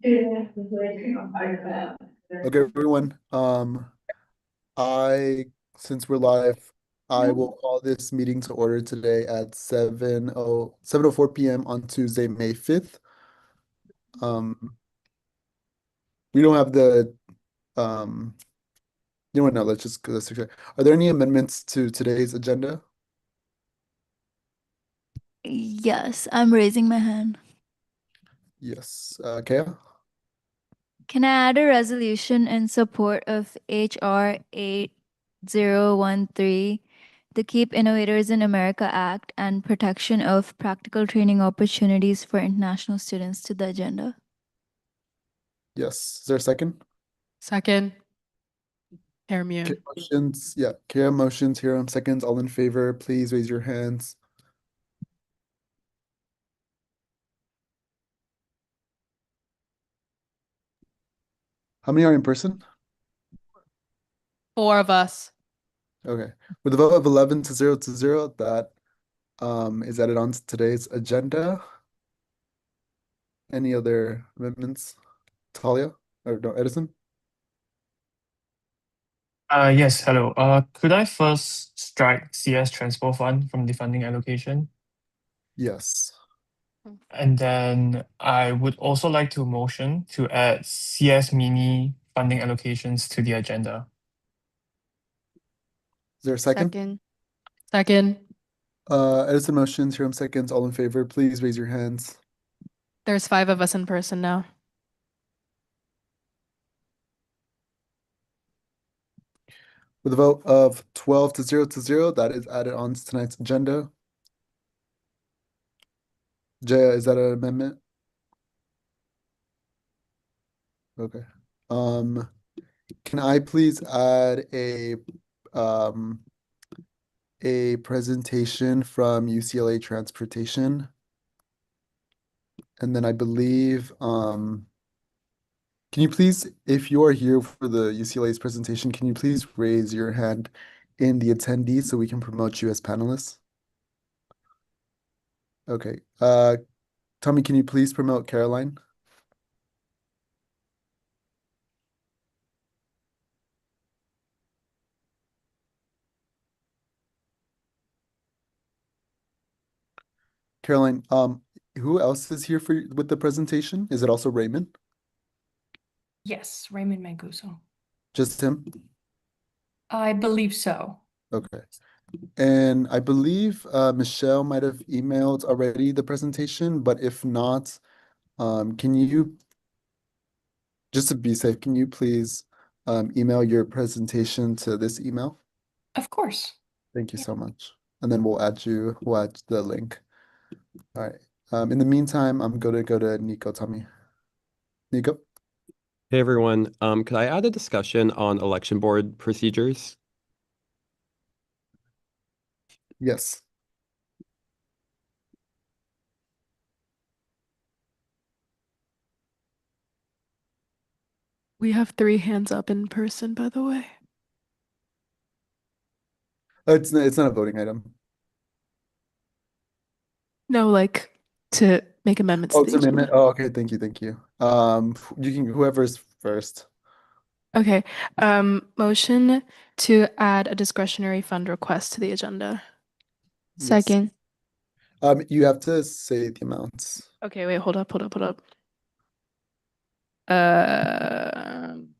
Okay, everyone. I since we're live, I will call this meeting to order today at 7:04 p.m. on Tuesday, May 5th. We don't have the you know what, no, let's just go. Are there any amendments to today's agenda? Yes, I'm raising my hand. Yes. Kaya? Can I add a resolution in support of HR 8013, the Keep Innovators in America Act, and protection of practical training opportunities for international students to the agenda? Yes. Is there a second? Second, hair Okay, mute. motions. Yeah, Kaya motions, Hiram seconds. All in favor, please raise your hands. How many are in person? 4 of us. Okay. With a vote of 11 to 0, that is added on to today's agenda. Any other amendments? Talia or no, Edison? Yes, hello. Could I first strike CS Transport Fund from the funding allocation? Yes. And then I would also like to motion to add CS Mini funding allocations to the agenda. Is there a second? Second, Edison motions, Hiram seconds. All in favor, please raise your hands. there's 5 of us in person now. With a vote of 12 to 0, that is added on to tonight's agenda. Jaya, is that an amendment? Okay. Can I please add a presentation from UCLA Transportation? And then I believe, can you please, if you are here for the UCLA's presentation, can you please raise your hand in the attendees so we can promote you as panelists? Okay. Tommy, can you please promote Caroline? Caroline, who else is here for with the presentation? Is it also Raymond? Yes, Raymond Mancuso. Just him? I believe so. Okay. And I believe Michelle might have emailed already the presentation, but if not, can you, just to be safe, can you please email your presentation to this email? Of course. Thank you so much. And then we'll add the link. All right. In the meantime, I'm gonna go to Nico. Tommy. Nico? Hey everyone, could I add a discussion on election board procedures? Yes. We have 3 hands up in person, by the way. It's not a voting item. No, like to make amendments Oh, to it's the an amendment. agenda. Oh, okay. Thank you. Thank you. You can whoever's first. Okay, motion to add a discretionary fund request to the agenda. Yes. You have to say the amounts. Okay, wait, hold up. Um,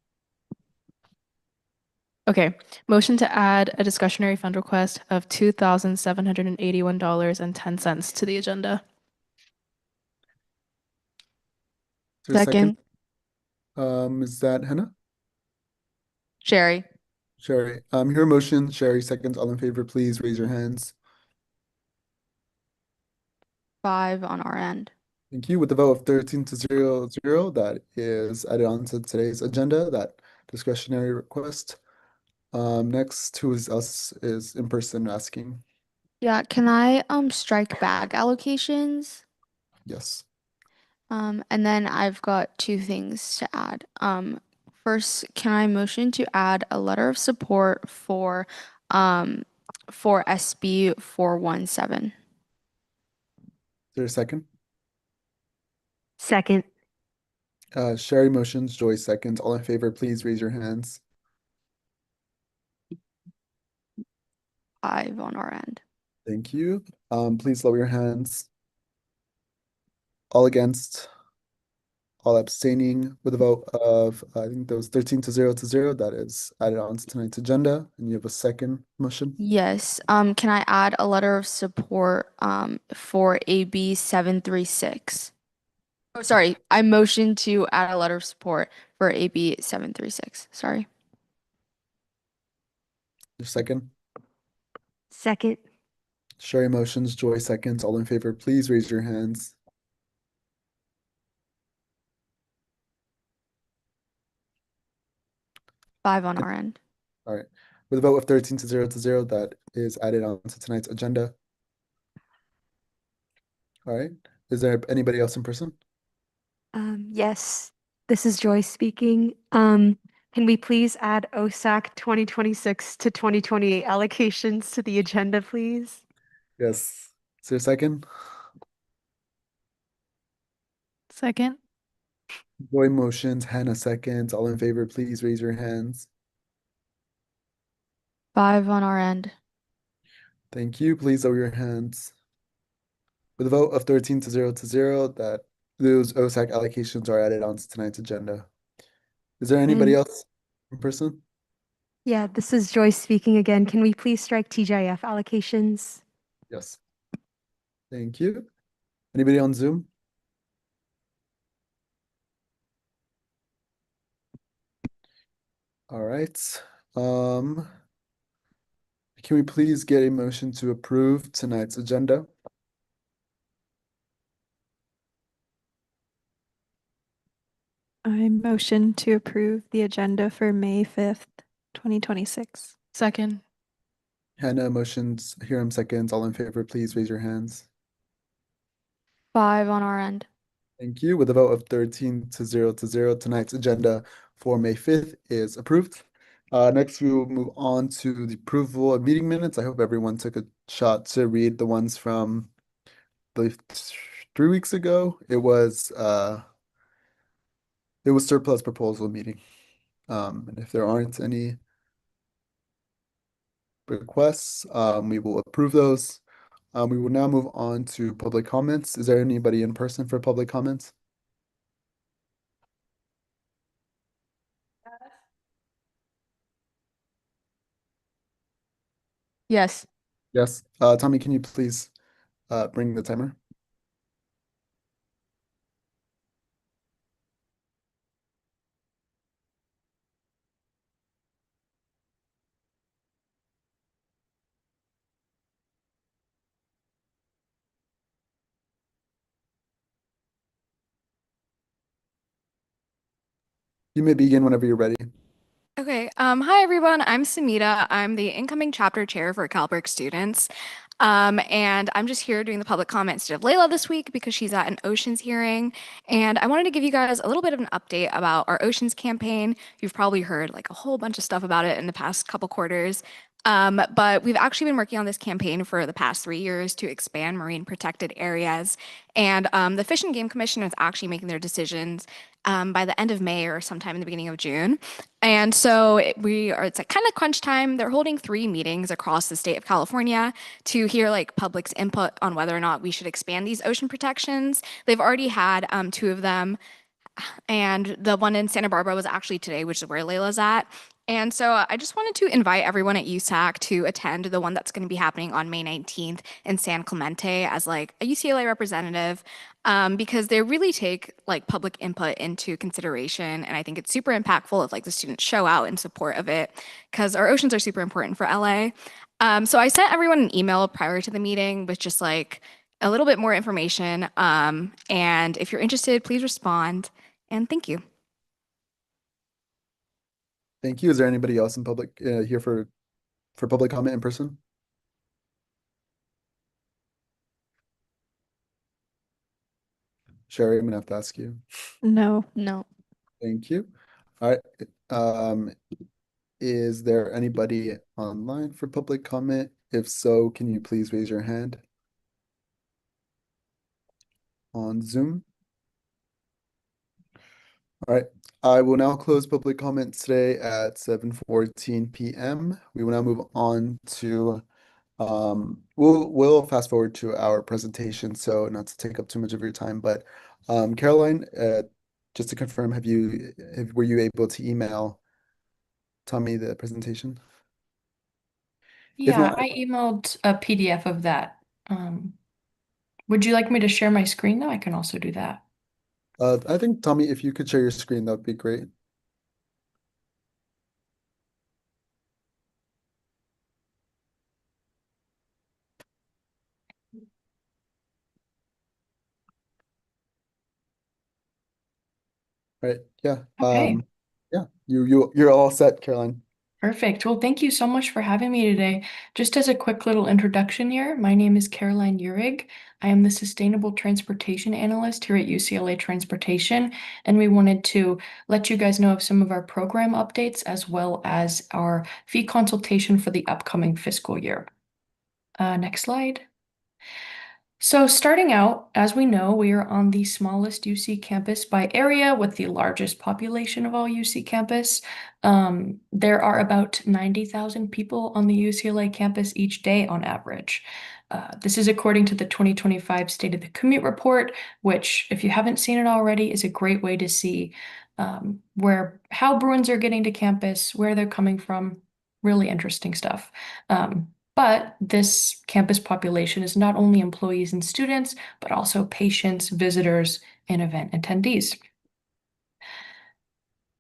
Okay, motion to add a discretionary fund request of $2,781.10 to the agenda. Is there a Second. Is that Hannah? Sherry. Sherry. Hear a motion. Sherry seconds. All in favor, please raise your hands. 5 on our end. Thank you. With the vote of 13 to 0, that is added on to today's agenda, that discretionary request. Next, who is else is in person asking? Yeah, can I strike bag allocations? Yes. And then I've got 2 things to add. First, can I motion to add a letter of support for SB 417? Is there a second? Second. Sherry motions, Joy seconds. All in favor, please raise your hands. 5 on our end. Thank you. Please lower your hands. All against, all abstaining with a vote of, I think that was 13-0. That is added on to tonight's agenda. And you have a second motion? Yes. Can I add a letter of support for AB 736? Oh, sorry. I motion to add a letter of support for AB 736. Sorry. Your second? Second. Sherry motions, Joy seconds. All in favor, please raise your hands. Five on our end. All right. With a vote of 13-0, that is added on to tonight's agenda. All right. Is there anybody else in person? Yes, this is Joy speaking. Can we please add OSAC 2026 to 2028 allocations to the agenda, please? Yes. Is there a second? Second. Joy motions, Hannah seconds. All in favor, please raise your hands. 5 on our end. Thank you. Please lower your hands. With a vote of 13-0, that those OSAC allocations are added onto tonight's agenda. Is there anybody And- else in person? Yeah, this is Joy speaking again. Can we please strike TGIF allocations? Yes. Thank you. Anybody on Zoom? All right. Can we please get a motion to approve tonight's agenda? I motion to approve the agenda for May 5th, 2026. Second. Hannah motions, Hiram seconds. All in favor, please raise your hands. 5 on our end. Thank you. With a vote of 13-0, tonight's agenda for May 5th is approved. Next, we will move on to the approval of meeting minutes. I hope everyone took a shot to read the ones from the 3 weeks ago. It was surplus proposal meeting. And if there aren't any requests, we will approve those. We will now move on to public comments. Is there anybody in person for public comments? Yes. Yes. Tommy, can you please bring the timer? You may begin whenever you're ready. Okay. Hi everyone. I'm Samita. I'm the incoming chapter chair for Calbrick students. And I'm just here doing the public comment instead of Layla this week because she's at an Oceans hearing. And I wanted to give you guys a little bit of an update about our Oceans campaign. You've probably heard like a whole bunch of stuff about it in the past couple quarters. But we've actually been working on this campaign for the past 3 years to expand marine protected areas. And the Fish and Game Commission is actually making their decisions by the end of May or sometime in the beginning of June. And so it's like kind of crunch time. They're holding 3 meetings across the state of California to hear like public's input on whether or not we should expand these ocean protections. They've already had 2 of them. And the one in Santa Barbara was actually today, which is where Layla's at. And so I just wanted to invite everyone at USAC to attend the one that's going to be happening on May 19th in San Clemente as like a UCLA representative, because they really take like public input into consideration. And I think it's super impactful if like the students show out in support of it because our oceans are super important for LA. So I sent everyone an email prior to the meeting with just like a little bit more information. And if you're interested, please respond. And thank you. Thank you. Is there anybody else in public here for public comment in person? Sherry, I'm gonna have to ask you. No. No. Thank you. All right. Is there anybody online for public comment? If so, can you please raise your hand on Zoom? All right. I will now close public comment today at 7:14 p.m. We will now move on to we'll fast forward to our presentation, so not to take up too much of your time, but Caroline, just to confirm, were you able to email Tommy the presentation? If Yeah, not, I emailed a PDF of that. Would you like me to share my screen though? I can also do that. I think Tommy, if you could share your screen, that would be great. Right. Yeah. Okay. Yeah. You're all set, Caroline. Perfect. Well, thank you so much for having me today. Just as a quick little introduction here, my name is Caroline Urig. I am the Sustainable Transportation Analyst here at UCLA Transportation, and we wanted to let you guys know of some of our program updates as well as our fee consultation for the upcoming fiscal year. Next slide. So starting out, as we know, we are on the smallest UC campus by area with the largest population of all UC campus. There are about 90,000 people on the UCLA campus each day on average. This is according to the 2025 State of the Commute Report, which, if you haven't seen it already, is a great way to see how Bruins are getting to campus, where they're coming from. Really interesting stuff. But this campus population is not only employees and students, but also patients, visitors, and event attendees.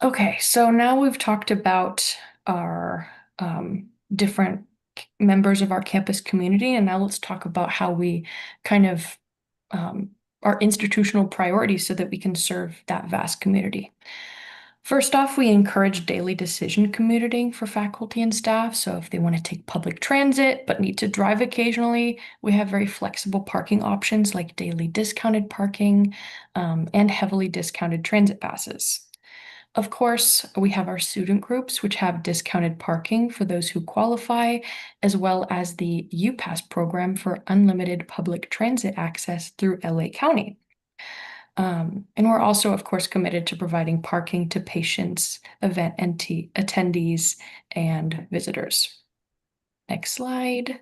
Okay, so now we've talked about our different members of our campus community, and now let's talk about how we kind of our institutional priorities so that we can serve that vast community. First off, we encourage daily decision commuting for faculty and staff. So if they want to take public transit but need to drive occasionally, we have very flexible parking options like daily discounted parking and heavily discounted transit passes. Of course, we have our student groups, which have discounted parking for those who qualify, as well as the UPass program for unlimited public transit access through LA County. And we're also, of course, committed to providing parking to patients, event attendees, and visitors. Next slide.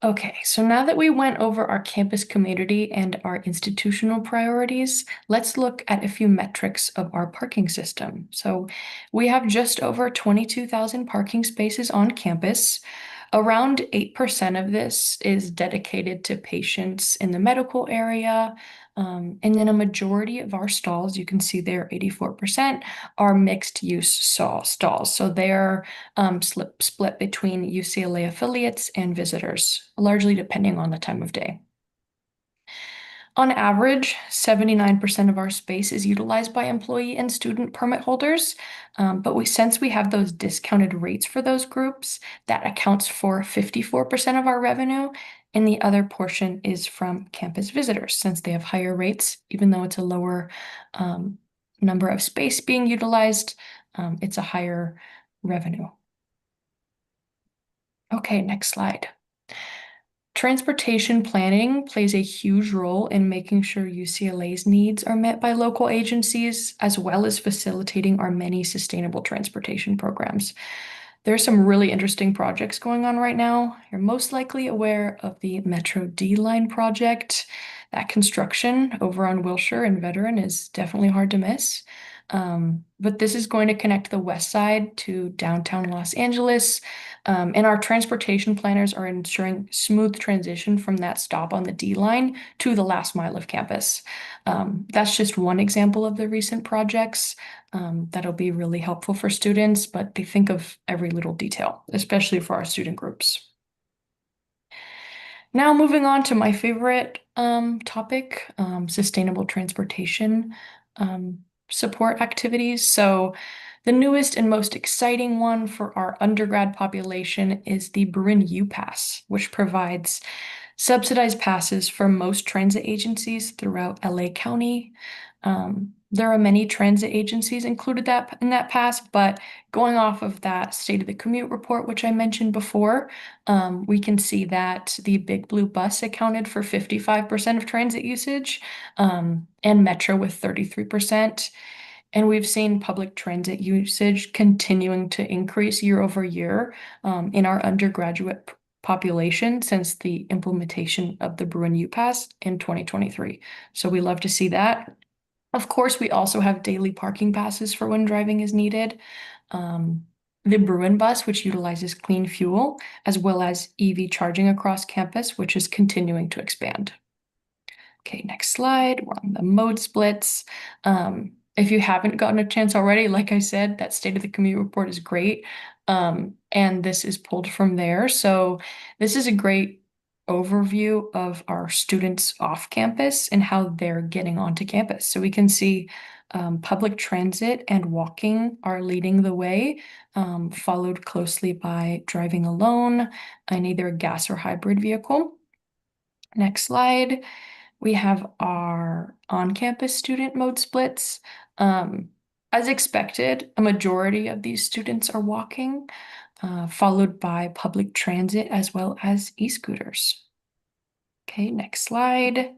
Okay, so now that we went over our campus community and our institutional priorities, let's look at a few metrics of our parking system. So we have just over 22,000 parking spaces on campus. Around 8% of this is dedicated to patients in the medical area. And then a majority of our stalls, you can see there 84%, are mixed use stalls. So they're split between UCLA affiliates and visitors, largely depending on the time of day. On average, 79% of our space is utilized by employee and student permit holders, but since we have those discounted rates for those groups, that accounts for 54% of our revenue, and the other portion is from campus visitors, since they have higher rates, even though it's a lower number of space being utilized, it's a higher revenue. Okay, next slide. Transportation planning plays a huge role in making sure UCLA's needs are met by local agencies, as well as facilitating our many sustainable transportation programs. There's some really interesting projects going on right now. You're most likely aware of the Metro D line project. That construction over on Wilshire and Veteran is definitely hard to miss. But this is going to connect the west side to downtown Los Angeles. And our transportation planners are ensuring smooth transition from that stop on the D line to the last mile of campus. That's just one example of the recent projects that'll be really helpful for students, but they think of every little detail, especially for our student groups. Now moving on to my favorite topic, sustainable transportation support activities. So the newest and most exciting one for our undergrad population is the Bruin UPass, which provides subsidized passes for most transit agencies throughout LA County. There are many transit agencies included in that pass, but going off of that State of the Commute report, which I mentioned before, we can see that the Big Blue Bus accounted for 55% of transit usage, and Metro with 33%. And we've seen public transit usage continuing to increase year over year in our undergraduate population since the implementation of the Bruin UPass in 2023. So we love to see that. Of course, we also have daily parking passes for when driving is needed. The Bruin bus, which utilizes clean fuel, as well as EV charging across campus, which is continuing to expand. Okay, next slide. We're on the mode splits. If you haven't gotten a chance already, like I said, that State of the Commute report is great. And this is pulled from there. So this is a great overview of our students off campus and how they're getting onto campus. So we can see public transit and walking are leading the way, followed closely by driving alone in either a gas or hybrid vehicle. Next slide. We have our on-campus student mode splits. As expected, a majority of these students are walking, followed by public transit as well as e-scooters. Okay, next slide.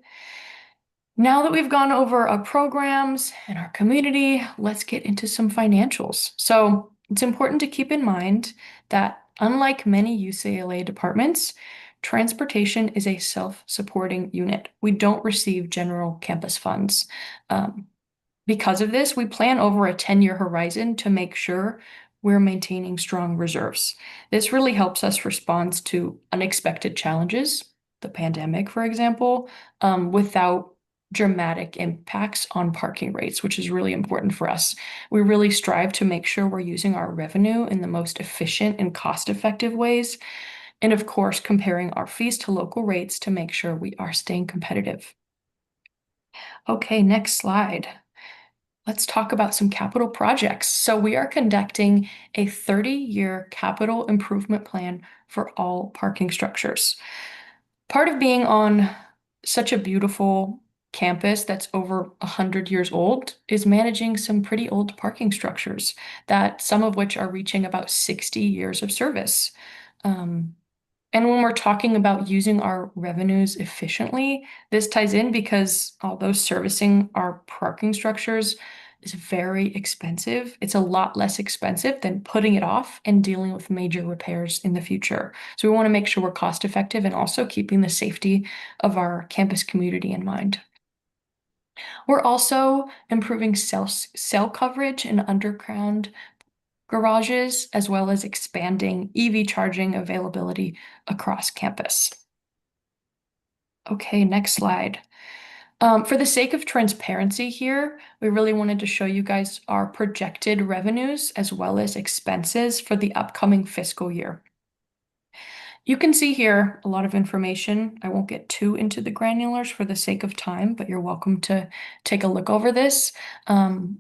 Now that we've gone over our programs and our community, let's get into some financials. So it's important to keep in mind that unlike many UCLA departments, transportation is a self-supporting unit. We don't receive general campus funds. Because of this, we plan over a 10-year horizon to make sure we're maintaining strong reserves. This really helps us respond to unexpected challenges, the pandemic, for example, without dramatic impacts on parking rates, which is really important for us. We really strive to make sure we're using our revenue in the most efficient and cost-effective ways. And of course, comparing our fees to local rates to make sure we are staying competitive. Okay, next slide. Let's talk about some capital projects. So we are conducting a 30-year capital improvement plan for all parking structures. Part of being on such a beautiful campus that's over 100 years old is managing some pretty old parking structures, that some of which are reaching about 60 years of service. And when we're talking about using our revenues efficiently, this ties in because although servicing our parking structures is very expensive, it's a lot less expensive than putting it off and dealing with major repairs in the future. So we want to make sure we're cost effective and also keeping the safety of our campus community in mind. We're also improving cell coverage in underground garages, as well as expanding EV charging availability across campus. Okay, next slide. For the sake of transparency here, we really wanted to show you guys our projected revenues as well as expenses for the upcoming fiscal year. You can see here a lot of information. I won't get too into the granulars for the sake of time, but you're welcome to take a look over this.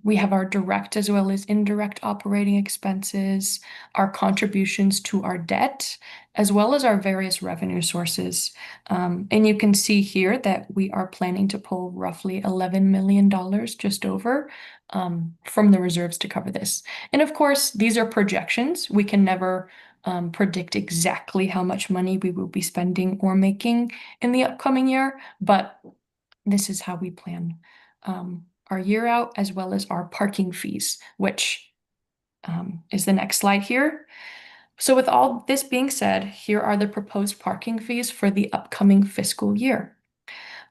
We have our direct as well as indirect operating expenses, our contributions to our debt, as well as our various revenue sources. And you can see here that we are planning to pull roughly $11 million just over from the reserves to cover this. And of course, these are projections. We can never predict exactly how much money we will be spending or making in the upcoming year, but this is how we plan our year out, as well as our parking fees, which is the next slide here. So with all this being said, here are the proposed parking fees for the upcoming fiscal year.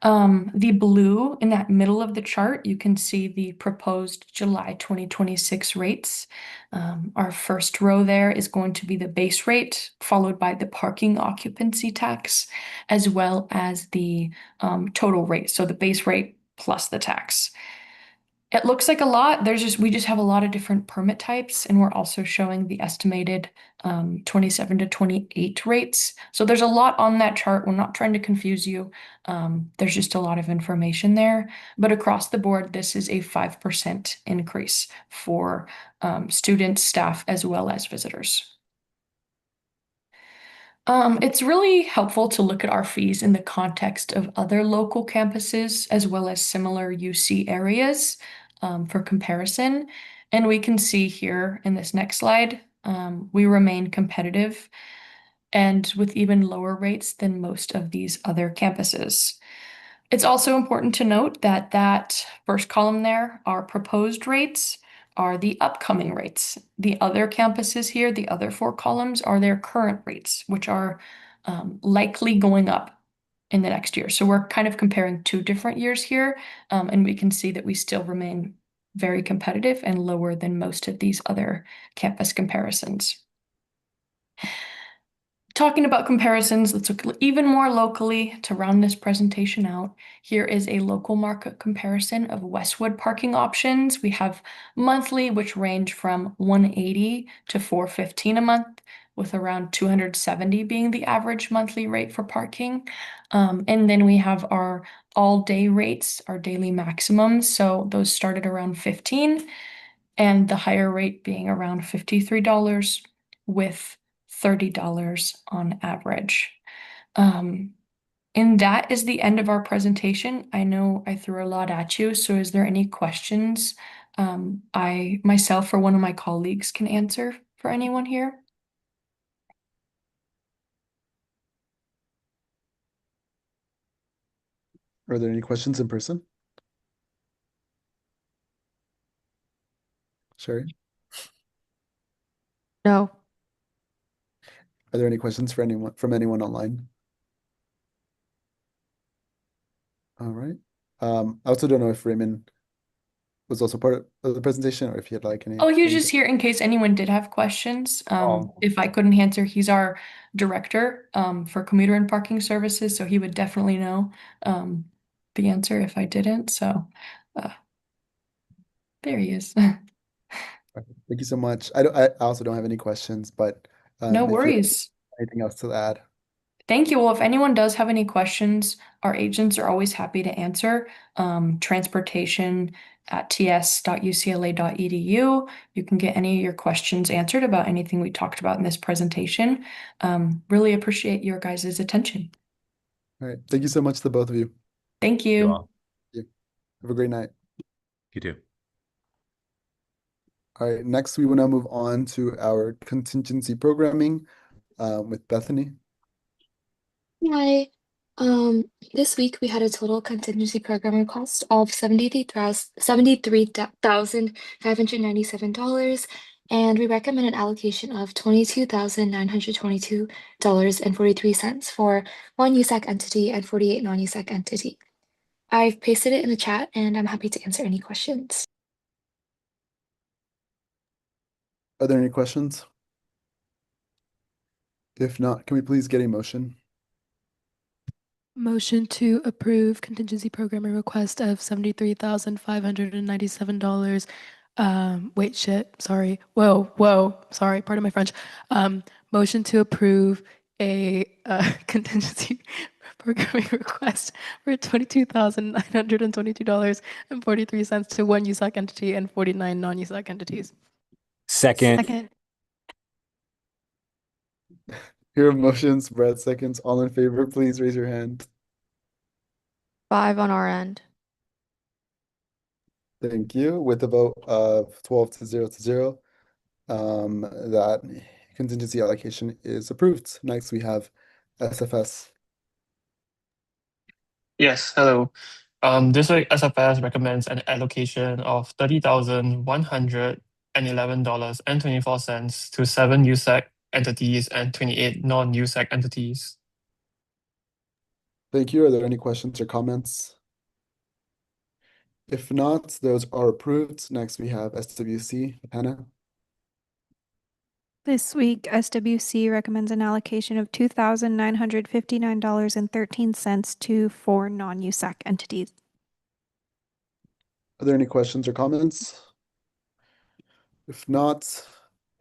The blue in that middle of the chart, you can see the proposed July 2026 rates. Our first row there is going to be the base rate, followed by the parking occupancy tax, as well as the total rate. So the base rate plus the tax. It looks like a lot. We just have a lot of different permit types, and we're also showing the estimated 27 to 28 rates. So there's a lot on that chart. We're not trying to confuse you. There's just a lot of information there. But across the board, this is a 5% increase for students, staff, as well as visitors. It's really helpful to look at our fees in the context of other local campuses as well as similar UC areas for comparison. And we can see here in this next slide, we remain competitive and with even lower rates than most of these other campuses. It's also important to note that that first column there, our proposed rates, are the upcoming rates. The other campuses here, the other 4 columns, are their current rates, which are likely going up in the next year. So we're kind of comparing 2 different years here, and we can see that we still remain very competitive and lower than most of these other campus comparisons. Talking about comparisons, let's look even more locally to round this presentation out. Here is a local market comparison of Westwood parking options. We have monthly, which range from $180 to $415 a month, with around $270 being the average monthly rate for parking. And then we have our all-day rates, our daily maximums. So those start at around $15, and the higher rate being around $53 with $30 on average. And that is the end of our presentation. I know I threw a lot at you, so is there any questions I myself or one of my colleagues can answer for anyone here? Are there any questions in person? Sherry, No. are there any questions for anyone from anyone online? All right. I also don't know if Raymond was also part of the presentation or if he had like any. Oh, he was just here in case anyone did have questions. Oh. If I couldn't answer, he's our director for commuter and parking services, so he would definitely know the answer if I didn't. So there he is. Thank you so much. I also don't have any questions, but No if you have worries. anything else to add. Thank you. Well, if anyone does have any questions, our agents are always happy to answer. Transportation at ts.ucla.edu. You can get any of your questions answered about anything we talked about in this presentation. Really appreciate your guys' attention. All right. Thank you so much to both of you. Thank You you. all. Have a great night. You too. All right. Next, we will now move on to our contingency programming with Bethany. Hi. This week we had a total contingency program request of $73,597, and we recommend an allocation of $22,922.43 for 1 USAC entity and 48 non-USAC entity. I've pasted it in the chat, and I'm happy to answer any questions. Are there any questions? If not, can we please get a motion? Motion to approve contingency programming request of $73,597. Wait, shit, sorry. Whoa, sorry, pardon my French. Motion to approve a contingency programming request for $22,922.43 to 1 USAC entity and 49 non-USAC entities. Second. Here are motions, Brad seconds. All in favor, please raise your hand. 5 on our end. Thank you. With a vote of 12 to 0 that contingency allocation is approved. Next, we have SFS. Yes, hello. This week SFS recommends an allocation of $30,111.24 to 7 USAC entities and 28 non-USAC entities. Thank you. Are there any questions or comments? If not, those are approved. Next, we have SWC. Hannah. This week, SWC recommends an allocation of $2,959.13 to 4 non-USAC entities. Are there any questions or comments? If not,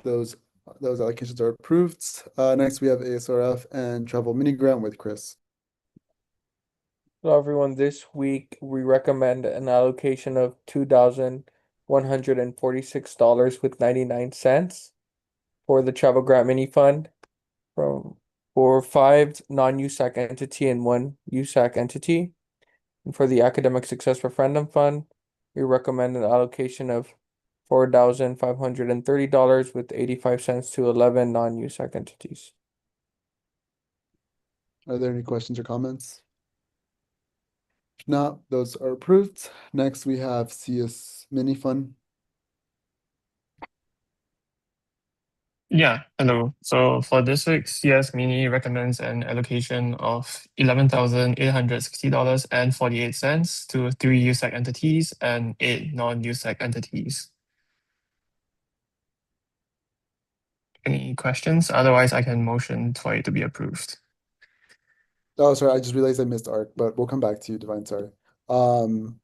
those allocations are approved. Next, we have ASRF and travel mini grant with Chris. Hello, everyone. This week, we recommend an allocation of $2,146.99 for the Travel Grant Mini Fund for 5 non-USAC entity and 1 USAC entity. And for the Academic Success Referendum Fund, we recommend an allocation of $4,530 with 85 cents to 11 non-USAC entities. Are there any questions or comments? If not, those are approved. Next, we have CS Mini Fund. Yeah, hello. So for this week, CS Mini recommends an allocation of $11,860.48 to 3 USAC entities and 8 non-USAC entities. Any questions? Otherwise, I can motion for it to be approved. Oh, sorry, I just realized I missed ARC, but we'll come back to you, Divine, sorry. No,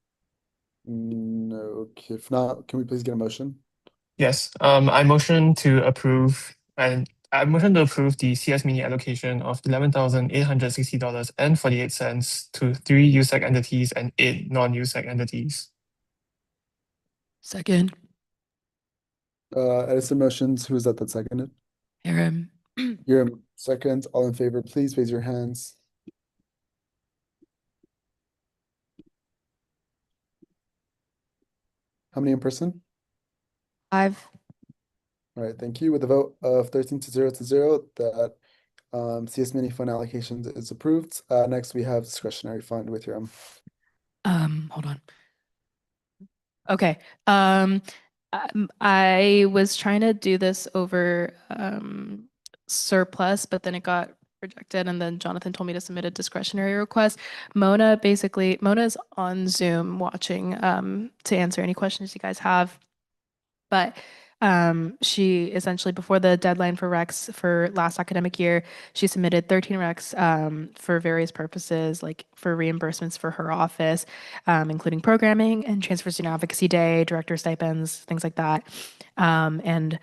okay, if not, can we please get a motion? Yes, I motion to approve the CS Mini allocation of $11,860.48 to 3 USAC entities and 8 non-USAC entities. Second. Edison motions, who is that seconded? Hiram. Hiram, second, all in favor, please raise your hands. How many in person? 5. All right, thank you. With a vote of 13 to 0 to 0, that CS Mini Fund allocations is approved. Next, we have discretionary fund with Hiram. Hold on. Okay. I was trying to do this over surplus, but then it got rejected, and then Jonathan told me to submit a discretionary request. Mona is on Zoom watching to answer any questions you guys have. But she essentially, before the deadline for recs for last academic year, she submitted 13 recs for various purposes, like for reimbursements for her office, including programming and Transfer Student Advocacy Day, director stipends, things like that. And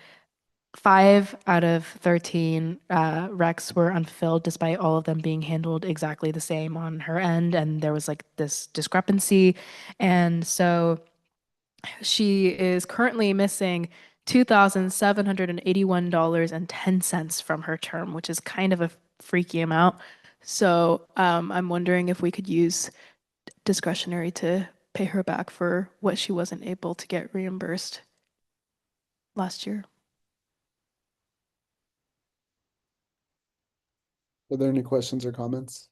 5 out of 13 recs were unfulfilled, despite all of them being handled exactly the same on her end. And there was like this discrepancy. And so she is currently missing $2,781.10 from her term, which is kind of a freaky amount. So I'm wondering if we could use discretionary to pay her back for what she wasn't able to get reimbursed last year. Are there any questions or comments?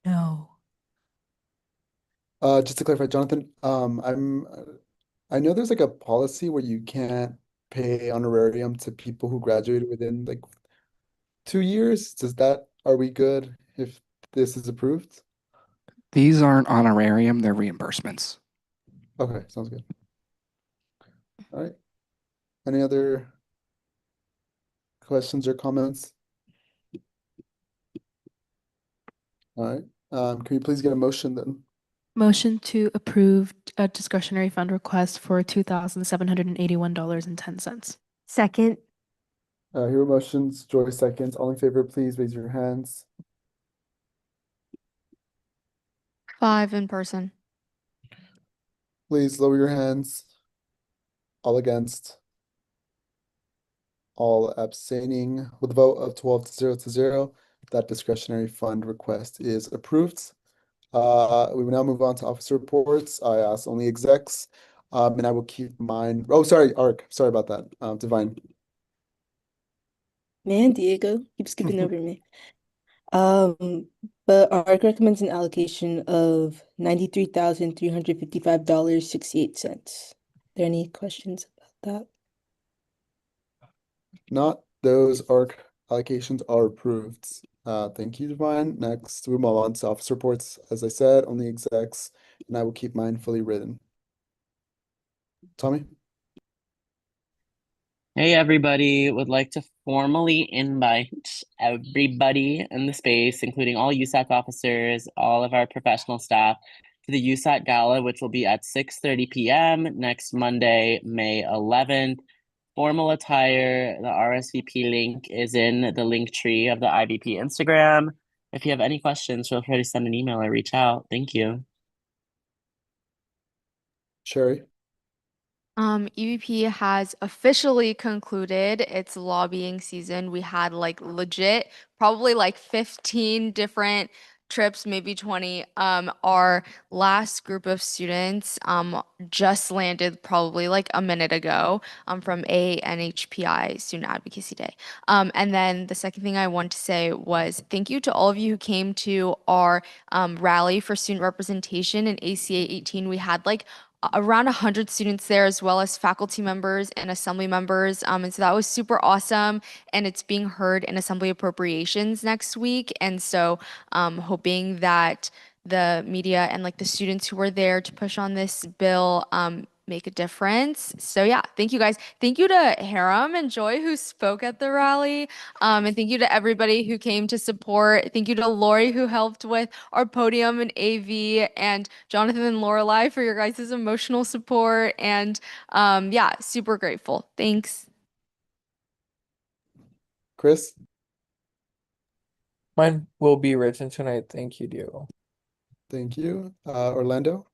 No. Just to clarify, Jonathan, I know there's like a policy where you can't pay honorarium to people who graduated within like 2 years. Are we good if this is approved? These aren't honorarium, they're reimbursements. Okay, sounds good. All right. Any other questions or comments? All right. Can we please get a motion then? Motion to approve a discretionary fund request for $2,781.10. Second. Hero motions, Joy seconds. All in favor, please raise your hands. 5 in person. Please lower your hands. All against. All abstaining. With a vote of 12 to 0 to 0, that discretionary fund request is approved. We will now move on to officer reports. I ask only execs, and I will keep mine. Oh, sorry, Ark. Sorry about that. Divine. Man, Diego, keep skipping over me. But ARC recommends an allocation of $93,355.68. There any questions about that? Not those ARC allocations are approved. Thank you, Divine. Next, we move on to office reports. As I said, only execs, and I will keep mine fully written. Tommy? Hey everybody, would like to formally invite everybody in the space, including all USAC officers, all of our professional staff, to the USAC Gala, which will be at 6:30 p.m. next Monday, May 11th. Formal attire, the RSVP link is in the link tree of the IVP Instagram. If you have any questions, feel free to send an email or reach out. Thank you. Sherry? EVP has officially concluded its lobbying season. We had like legit, probably like 15 different trips, maybe 20. Our last group of students just landed probably like a minute ago from ANHPI Student Advocacy Day. And then the second thing I want to say was thank you to all of you who came to our rally for student representation in ACA 18. We had like around 100 students there, as well as faculty members and assembly members. And so that was super awesome. And it's being heard in Assembly Appropriations next week. And so hoping that the media and like the students who were there to push on this bill make a difference. So yeah, thank you guys. Thank you to Haram and Joy who spoke at the rally. And thank you to everybody who came to support. Thank you to Lori who helped with our podium and AV, and Jonathan and Lorelai for your guys' emotional support. And yeah, super grateful. Thanks. Chris? Mine will be written tonight. Thank you, Diego. Thank you. Orlando?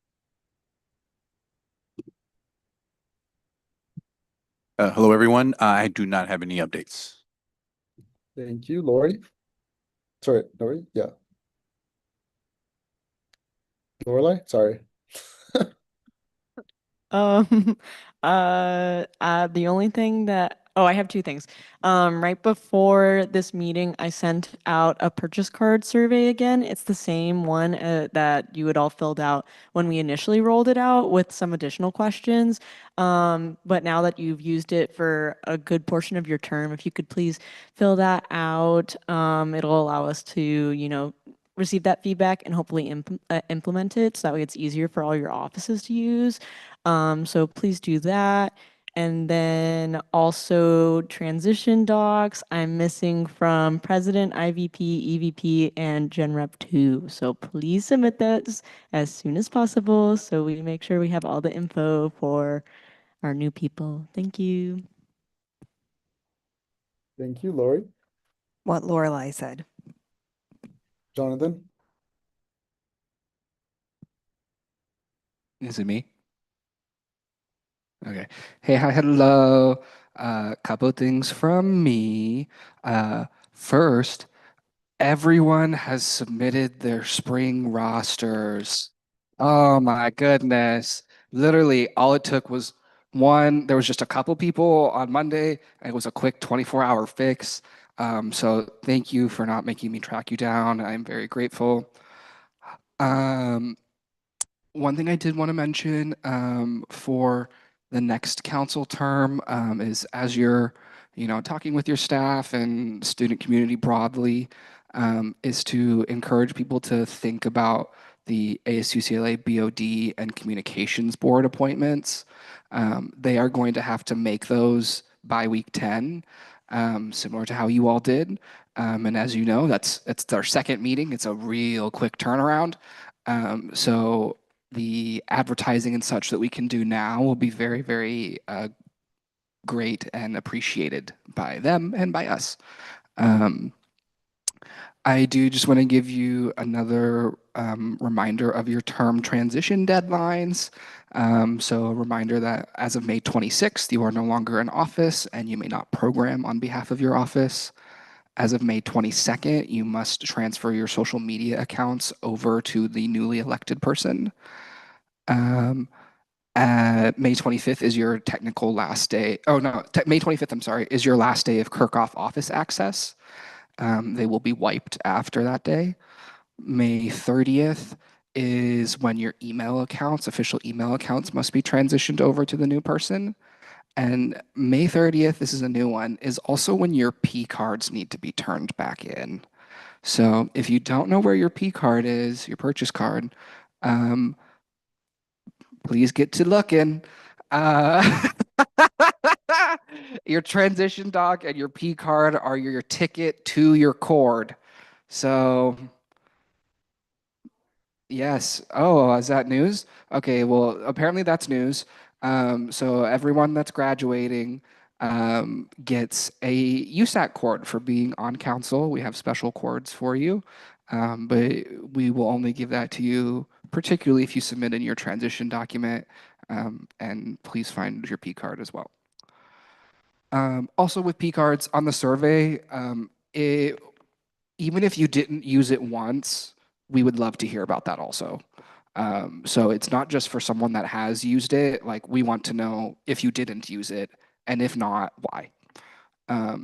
Hello, everyone. I do not have any updates. Thank you. Lori? Sorry, Lori? Yeah. Lorelai? Sorry. Um, the only thing I have two things. Right before this meeting, I sent out a purchase card survey again. It's the same one that you had all filled out when we initially rolled it out with some additional questions. But now that you've used it for a good portion of your term, if you could please fill that out, it'll allow us to, receive that feedback and hopefully implement it so that way it's easier for all your offices to use. So please do that. And then also transition docs, I'm missing from President, IVP, EVP, and Gen Rep 2. So please submit those as soon as possible so we make sure we have all the info for our new people. Thank you. Thank you, Lori. What Lorelai said. Jonathan? Is it me? Okay. Hey, hi, hello. Couple things from me. First, everyone has submitted their spring rosters. Oh my goodness. Literally, all it took was there was just a couple people on Monday, and it was a quick 24-hour fix. So thank you for not making me track you down. I'm very grateful. Um, One thing I did want to mention for the next council term is as you're, talking with your staff and student community broadly, is to encourage people to think about the ASUCLA BOD and Communications Board appointments. They are going to have to make those by week 10, similar to how you all did. And as you know, it's our second meeting. It's a real quick turnaround. So the advertising and such that we can do now will be very, very great and appreciated by them and by us. I do just want to give you another reminder of your term transition deadlines. So a reminder that as of May 26th, you are no longer in office and you may not program on behalf of your office. As of May 22nd, you must transfer your social media accounts over to the newly elected person. May 25th is your technical last day. Oh no, May 25th, I'm sorry, is your last day of Kirchhoff office access. They will be wiped after that day. May 30th is when your official email accounts must be transitioned over to the new person. And May 30th, this is a new one, is also when your P cards need to be turned back in. So if you don't know where your P card is, your purchase card, please get to looking. Your transition doc and your P card are your ticket to your cord. So yes. Oh, is that news? Okay, well, apparently that's news. So everyone that's graduating gets a USAC cord for being on council. We have special cords for you, but we will only give that to you, particularly if you submit in your transition document. And please find your P card as well. Also with P cards on the survey, even if you didn't use it once, we would love to hear about that also. So it's not just for someone that has used it. Like, we want to know if you didn't use it, and if not, why. La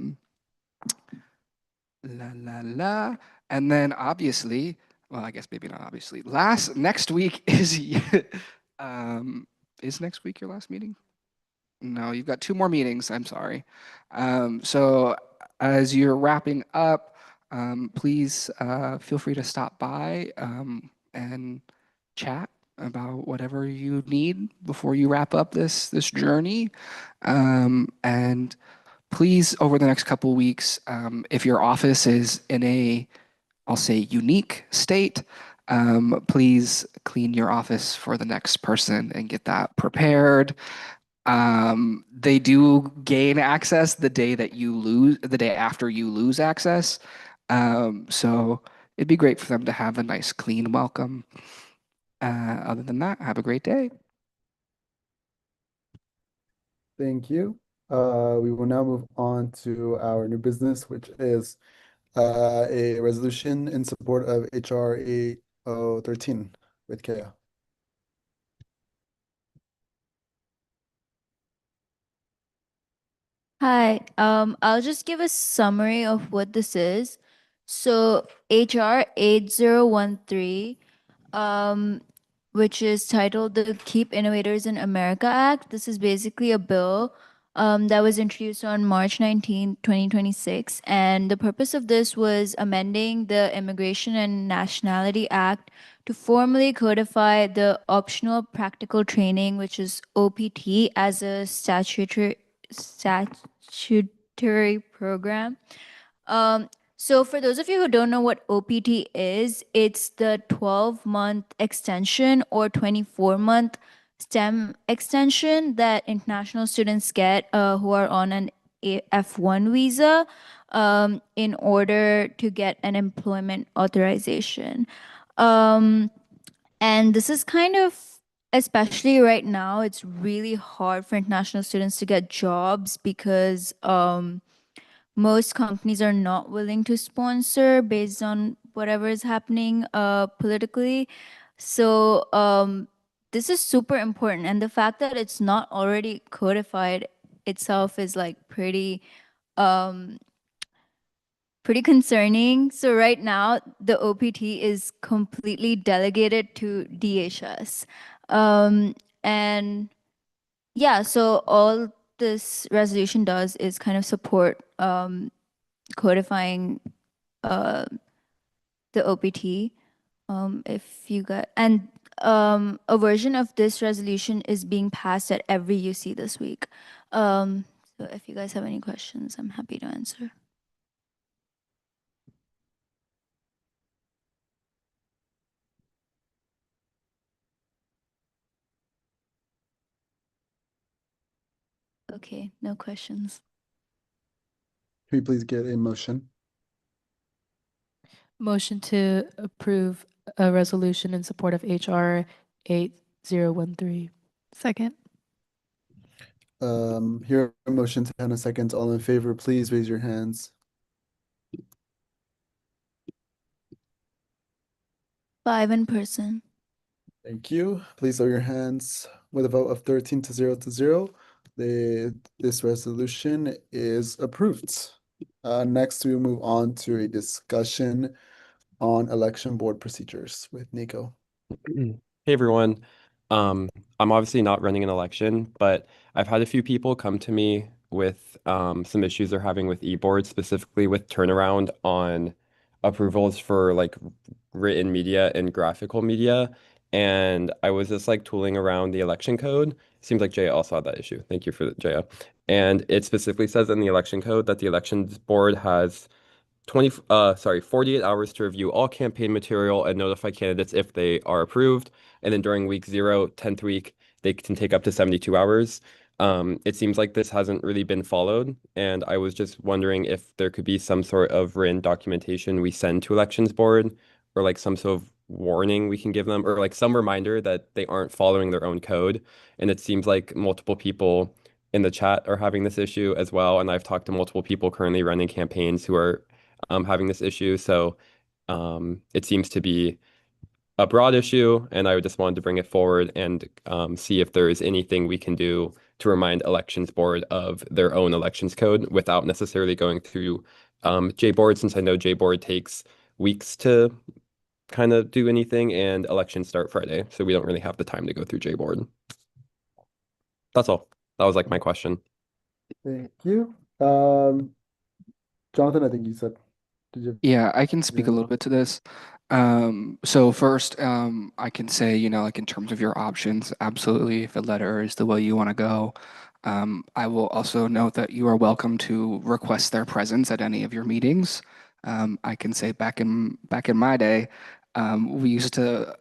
la la. And then obviously, well, I guess maybe not obviously. Next week is next week your last meeting? No, you've got 2 more meetings. I'm sorry. So as you're wrapping up, please feel free to stop by and chat about whatever you need before you wrap up this journey. And please, over the next couple weeks, if your office is in a, I'll say, unique state, please clean your office for the next person and get that prepared. They do gain access the day after you lose access. So it'd be great for them to have a nice clean welcome. Other than that, have a great day. Thank you. We will now move on to our new business, which is a resolution in support of HR 8013 with Kaya. Hi, I'll just give a summary of what this is. So HR 8013, which is titled the Keep Innovators in America Act. This is basically a bill that was introduced on March 19, 2026. And the purpose of this was amending the Immigration and Nationality Act to formally codify the Optional Practical Training, which is OPT, as a statutory program. So for those of you who don't know what OPT is, it's the 12-month extension or 24-month STEM extension that international students get who are on an F1 visa in order to get an employment authorization. And this is kind of, especially right now, it's really hard for international students to get jobs because most companies are not willing to sponsor based on whatever is happening politically. So this is super important. And the fact that it's not already codified itself is like um, pretty concerning. So right now, the OPT is completely delegated to DHS. And yeah, so all this resolution does is kind of support codifying the OPT. If you got, and a version of this resolution is being passed at every UC this week. So if you guys have any questions, I'm happy to answer. Okay, no questions. Can we please get a motion? Motion to approve a resolution in support of HR 8013. Second. Here a motion to 10 seconds. All in favor, please raise your hands. 5 in person. Thank you. Please lower your hands. With a vote of 13 to 0 to 0, this resolution is approved. Next, we will move on to a discussion on election board procedures with Nico. Hey everyone. I'm obviously not running an election, but I've had a few people come to me with some issues they're having with e-board, specifically with turnaround on approvals for like written media and graphical media. And I was just like tooling around the election code. Seems like Jaya also had that issue. Thank you for that, Jaya. And it specifically says in the election code that the elections board has 48 hours to review all campaign material and notify candidates if they are approved. And then during week 0, 10th week, they can take up to 72 hours. It seems like this hasn't really been followed. And I was just wondering if there could be some sort of written documentation we send to elections board, or like some sort of warning we can give them, or like some reminder that they aren't following their own code. And it seems like multiple people in the chat are having this issue as well. And I've talked to multiple people currently running campaigns who are having this issue. So it seems to be a broad issue, and I just wanted to bring it forward and see if there is anything we can do to remind elections board of their own elections code without necessarily going through JBoard, since I know JBoard takes weeks to kind of do anything, and elections start Friday, so we don't really have the time to go through JBoard. That's all. That was like my question. Thank you. Jonathan, I think you said, did you? Yeah, I can speak a Yeah. little bit to this. So first, I can say, like in terms of your options, absolutely, if a letter is the way you want to go. I will also note that you are welcome to request their presence at any of your meetings. I can say back in my day, we used to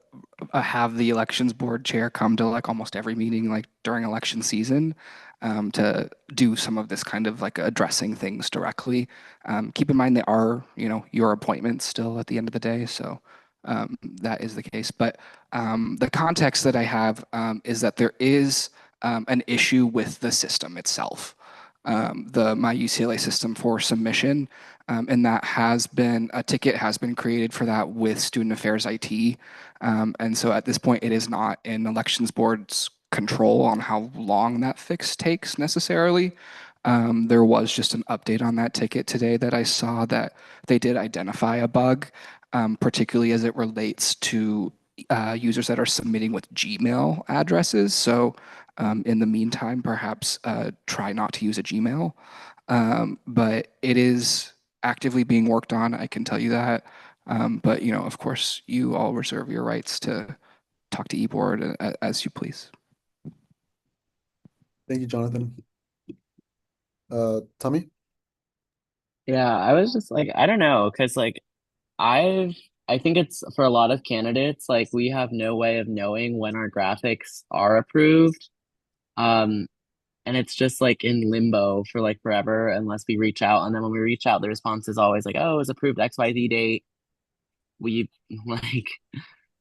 have the elections board chair come to like almost every meeting, like during election season, to do some of this kind of like addressing things directly. Keep in mind they are, your appointments still at the end of the day, so that is the case. But the context that I have is that there is an issue with the system itself, the My UCLA system for submission, and that has been a ticket has been created for that with Student Affairs IT, and so at this point, it is not in Elections Board's control on how long that fix takes necessarily. There was just an update on that ticket today that I saw that they did identify a bug, particularly as it relates to users that are submitting with Gmail addresses. So in the meantime, perhaps try not to use a Gmail. But it is actively being worked on, I can tell you that. But of course, you all reserve your rights to talk to eBoard as you please. Thank you, Jonathan. Tommy? Yeah, I was just like, I don't know, because like I think it's for a lot of candidates, like we have no way of knowing when our graphics are approved. Um, and it's just like in limbo for like forever unless we reach out. And then when we reach out, the response is always like, oh, it was approved XYZ date. We like,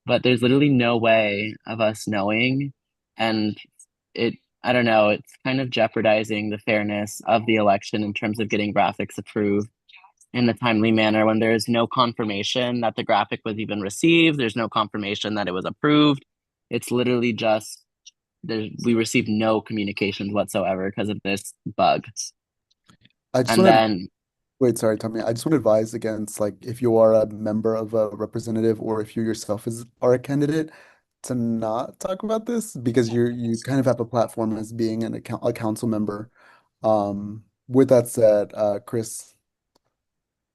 but there's literally no way of us knowing. And it, I don't know, it's kind of jeopardizing the fairness of the election in terms of getting graphics approved in a timely manner when there's no confirmation that the graphic was even received. There's no confirmation that it was approved. It's literally just we received no communications whatsoever because of this bug. I just And want to then wait, sorry, Tommy. I just want to advise against like if you are a member of a representative or if you yourself are a candidate to not talk about this because you kind of have a platform as being a council member. With that said, Chris.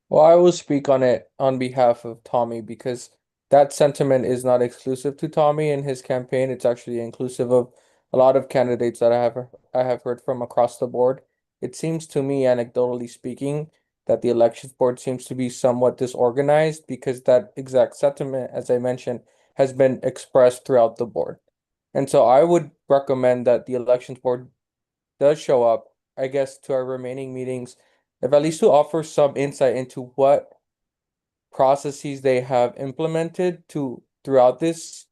Well, I will speak on it on behalf of Tommy because that sentiment is not exclusive to Tommy and his campaign. It's actually inclusive of a lot of candidates that I have heard from across the board. It seems to me, anecdotally speaking, that the elections board seems to be somewhat disorganized because that exact sentiment, as I mentioned, has been expressed throughout the board. And so I would recommend that the elections board does show up, I guess, to our remaining meetings, if at least to offer some insight into what processes they have implemented throughout this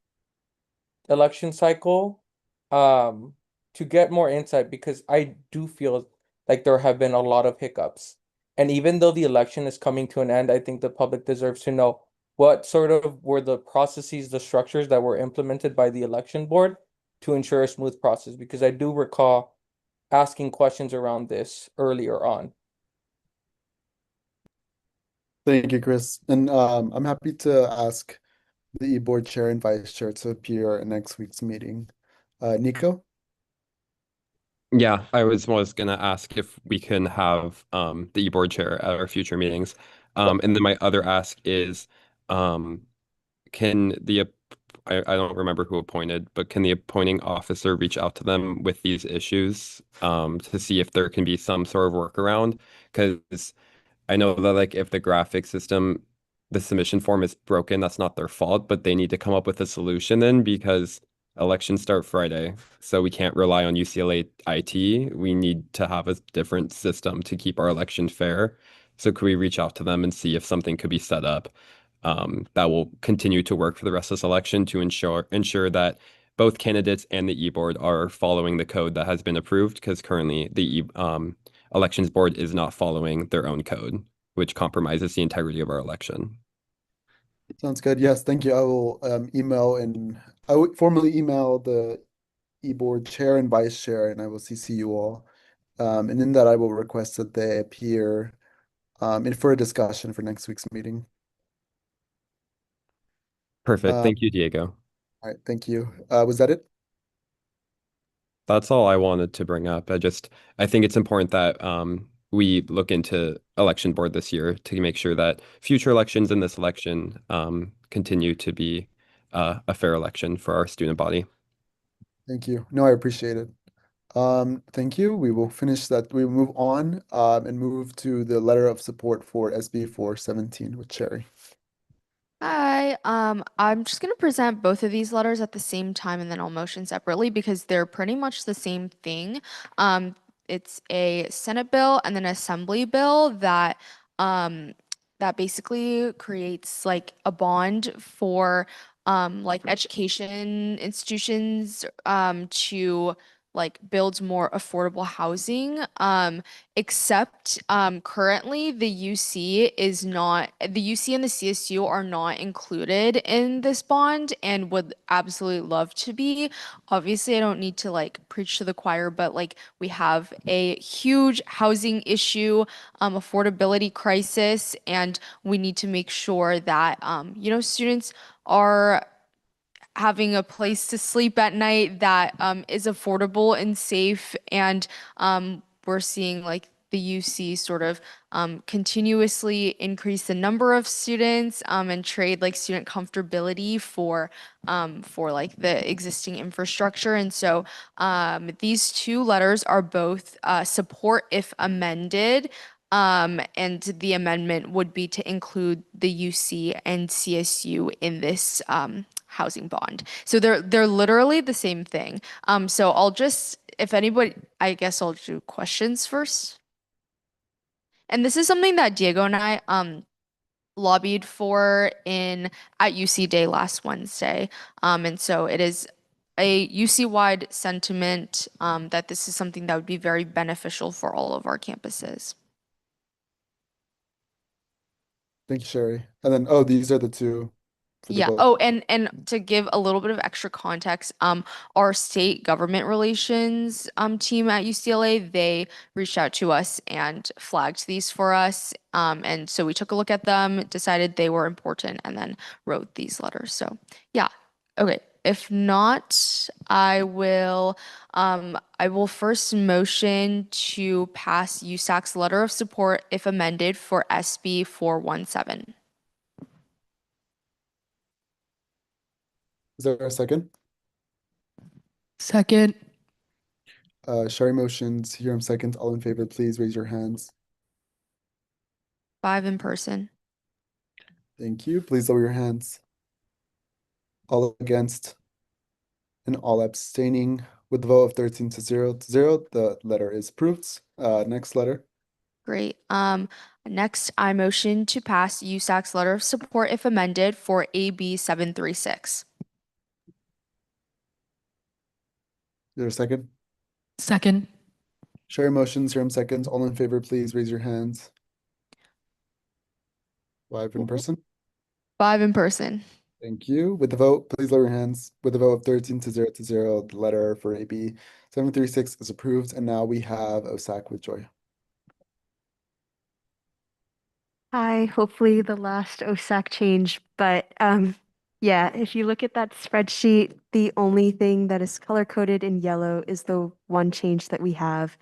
election cycle, um, to get more insight because I do feel like there have been a lot of hiccups. And even though the election is coming to an end, I think the public deserves to know what sort of were the processes, the structures that were implemented by the election board to ensure a smooth process, because I do recall asking questions around this earlier on. Thank you, Chris. And I'm happy to ask the board chair and vice chair to appear at next week's meeting. Nico? Yeah, I was gonna ask if we can have the board chair at our future meetings. And then my other ask is, can I don't remember who appointed, but can the appointing officer reach out to them with these issues to see if there can be some sort of workaround? Because I know that like if the graphic system, the submission form is broken, that's not their fault, but they need to come up with a solution then because elections start Friday. So we can't rely on UCLA IT. We need to have a different system to keep our election fair. So could we reach out to them and see if something could be set up that will continue to work for the rest of this election to ensure that both candidates and the e-board are following the code that has been approved? Because currently the elections board is not following their own code, which compromises the integrity of our election. Sounds good. Yes, thank you. I will email and I would formally email the e-board chair and vice chair, and I will CC you all. And in that, I will request that they appear in for a discussion for next week's meeting. Perfect. Thank you, Diego. All right, thank you. Was that it? That's all I wanted to bring up. I think it's important that we look into election board this year to make sure that future elections and this election continue to be a fair election for our student body. Thank you. No, I appreciate it. Thank you. We will finish that. We will move on and move to the letter of support for SB 417 with Cherry. Hi, I'm just gonna present both of these letters at the same time and then I'll motion separately because they're pretty much the same thing. It's a Senate bill and an Assembly bill um, that basically creates like a bond for like education institutions to like build more affordable housing. Except currently the UC is not, the UC and the CSU are not included in this bond and would absolutely love to be. Obviously, I don't need to like preach to the choir, but like we have a huge housing issue, affordability crisis, and we need to make sure that students are having a place to sleep at night that is affordable and safe. And we're seeing like the UC sort of continuously increase the number of students and trade like student comfortability for like the existing infrastructure. And so these two letters are both support if amended. And the amendment would be to include the UC and CSU in this housing bond. So they're literally the same thing. So I'll just, if anybody, I guess I'll do questions first. And this is something that Diego and I lobbied for in at UC Day last Wednesday. And so it is a UC-wide sentiment that this is something that would be very beneficial for all of our campuses. Thank you, Sherry. And then, oh, these are the two for the Yeah. vote. Oh, and to give a little bit of extra context, our state government relations team at UCLA, they reached out to us and flagged these for us. And so we took a look at them, decided they were important, and then wrote these letters. So yeah. Okay. If not, I will first motion to pass USAC's letter of support if amended for SB 417. Is there a second? Second. Sherry motions, Hiram seconds. All in favor, please raise your hands. 5 in person. Thank you. Please lower your hands. All against and all abstaining. With the vote of 13 to 0 to 0, the letter is approved. Next letter. Great. Next, I motion to pass USAC's letter of support if amended for AB 736. Is there a second? Second. Sherry motions, Hiram seconds. All in favor, please raise your hands. 5 in person. 5 in person. Thank you. With the vote, please lower your hands. With the vote of 13 to 0 to 0, the letter for AB 736 is approved. And now we have USAC with Joy. Hi, hopefully the last OSAC change, but yeah, if you look at that spreadsheet, the only thing that is color coded in yellow is the one change that we have.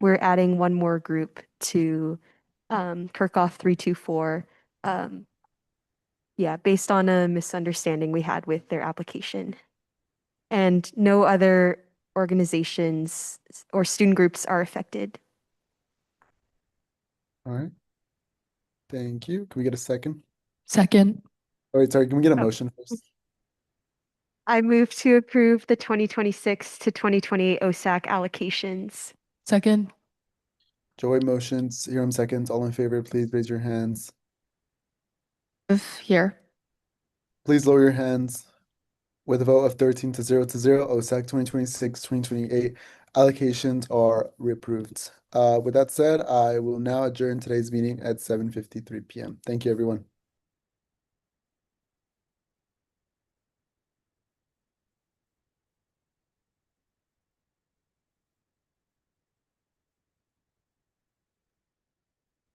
We're adding one more group to Kirkhoff 324. Yeah, based on a misunderstanding we had with their application. And no other organizations or student groups are affected. All right. Thank you. Can we get a second? Second. Oh, wait, sorry. Can we get a motion first? I move to approve the 2026 to 2028 OSAC allocations. Second. Joy motions, Hiram seconds. All in favor, please raise your hands. Here. Please lower your hands. With a vote of 13 to 0 to 0, OSAC 2026-2028 allocations are reapproved. With that said, I will now adjourn today's meeting at 7:53 p.m. Thank you, everyone.